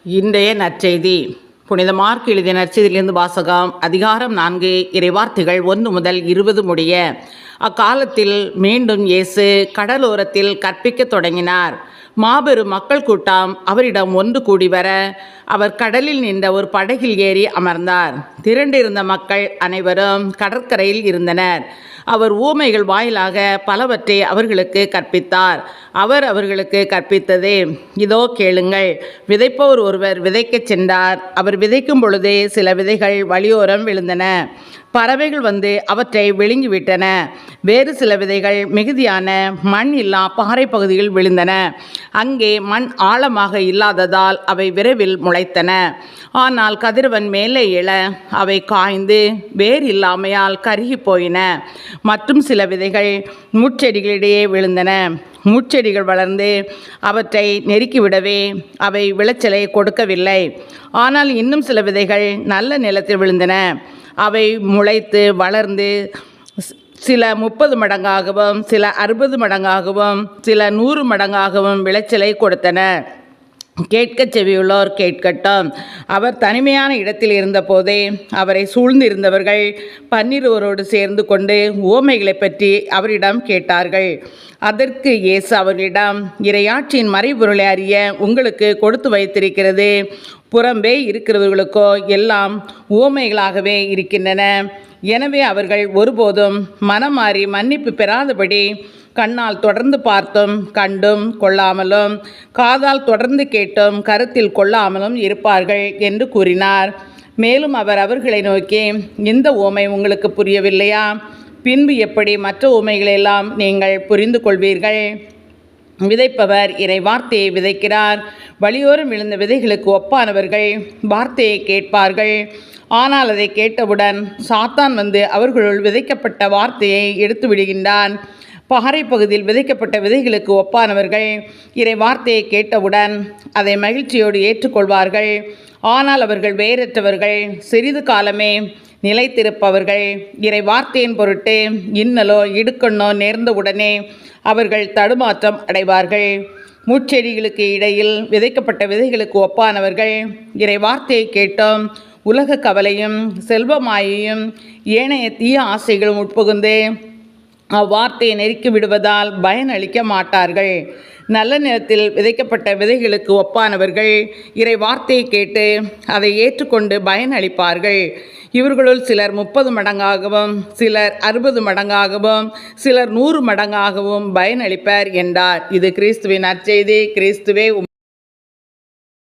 இன்றைய நற்செய்தி புனித மார்க் எழுதிய நற்செய்தியிலிருந்து வாசகம். அதிகாரம் 4, இறைவார்த்தைகள் 1 முதல் 20 முடிய. அக்காலத்தில் மீண்டும் இயேசு கடலோரத்தில் கற்பிக்கத் தொடங்கினார். மாபெரும் மக்கள் கூட்டம் அவரிடம் ஒன்று கூடி வர அவர் கடலில் நின்ற ஒரு படகில் ஏறி அமர்ந்தார். திரண்டிருந்த மக்கள் அனைவரும் கடற்கரையில் இருந்தனர். அவர் ஊமைகள் வாயிலாக பலவற்றை அவர்களுக்கு கற்பித்தார். அவர் அவர்களுக்கு கற்பித்தது, இதோ கேளுங்கள். விதைப்பவர் ஒருவர் விதைக்கச் சென்றார். அவர் விதைக்கும் பொழுதே சில விதைகள் வழியோரம் விழுந்தன. பறவைகள் வந்து அவற்றை விழுங்கிவிட்டன. வேறு சில விதைகள் மிகுதியான மண் இல்லா பாறை பகுதியில் விழுந்தன. அங்கே மண் ஆழமாக இல்லாததால் அவை விரைவில் முளைத்தன. ஆனால் கதிரவன் மேலே எழ அவை காய்ந்து வேர் இல்லாமையால் கருகி போயின. மற்றும் சில விதைகள் முட்செடிகளிடையே விழுந்தன. முட்செடிகள் வளர்ந்து அவற்றை நெருக்கிவிடவே அவை விளைச்சலை கொடுக்கவில்லை. ஆனால் இன்னும் சில விதைகள் நல்ல நிலத்தில் விழுந்தன. அவை முளைத்து வளர்ந்து சில 30 மடங்காகவும் சில 60 மடங்காகவும் சில 100 மடங்காகவும் விளைச்சலை கொடுத்தன. கேட்கச் செவியுள்ளோர் கேட்கட்டும். அவர் தனிமையான இடத்தில் இருந்தபோதே அவரை சூழ்ந்திருந்தவர்கள் 12 சேர்ந்து கொண்டு உவமைகளை பற்றி அவரிடம் கேட்டார்கள். அதற்கு இயேசு அவர்களிடம், இறையாட்சியின் மறைபொருளை அறிய உங்களுக்கு கொடுத்து வைத்திருக்கிறது. புறம்பே இருக்கிறவர்களுக்கோ எல்லாம் உவமைகளாகவே இருக்கின்றன. எனவே அவர்கள் ஒருபோதும் மனம் மாறி மன்னிப்பு பெறாதபடி கண்ணால் தொடர்ந்து பார்த்தும் கண்டும் கொள்ளாமலும் காதால் தொடர்ந்து கேட்டும் கருத்தில் கொள்ளாமலும் இருப்பார்கள் என்று கூறினார். மேலும் அவர் அவர்களை நோக்கி, இந்த உவமை உங்களுக்கு புரியவில்லையா? பின்பு எப்படி மற்ற உவமைகளெல்லாம் நீங்கள் புரிந்து கொள்வீர்கள்? விதைப்பவர் இறை வார்த்தையை விதைக்கிறார். வழியோரம் விழுந்த விதைகளுக்கு ஒப்பானவர்கள் வார்த்தையை கேட்பார்கள். ஆனால் அதை கேட்டவுடன் சாத்தான் வந்து அவர்களுள் விதைக்கப்பட்ட வார்த்தையை எடுத்து விடுகின்றான். பாறை பகுதியில் விதைக்கப்பட்ட விதைகளுக்கு ஒப்பானவர்கள் இறை வார்த்தையை கேட்டவுடன் அதை மகிழ்ச்சியோடு ஏற்றுக்கொள்வார்கள். ஆனால் அவர்கள் வேறற்றவர்கள், சிறிது காலமே நிலைத்திருப்பவர்கள். இறை வார்த்தையின் பொருட்டு இன்னலோ இடுக்கண்ணோ நேர்ந்தவுடனே அவர்கள் தடுமாற்றம் அடைவார்கள். முட்செடிகளுக்கு இடையில் விதைக்கப்பட்ட விதைகளுக்கு ஒப்பானவர்கள் இறை வார்த்தையை கேட்டோம் உலக கவலையும் செல்வமாயையும் ஏனைய தீய ஆசைகளும் உட்புகுந்து அவ்வார்த்தையை நெருக்கி விடுவதால் பயனளிக்க மாட்டார்கள். நல்ல நிலத்தில் விதைக்கப்பட்ட விதைகளுக்கு ஒப்பானவர்கள் இறை வார்த்தையை கேட்டு அதை ஏற்றுக்கொண்டு பயனளிப்பார்கள். இவர்களுள் சிலர் 30 மடங்காகவும் சிலர் 60 மடங்காகவும் சிலர் 100 மடங்காகவும் பயனளிப்பர் என்றார். இது கிறிஸ்துவின் நற்செய்தி. கிறிஸ்துவே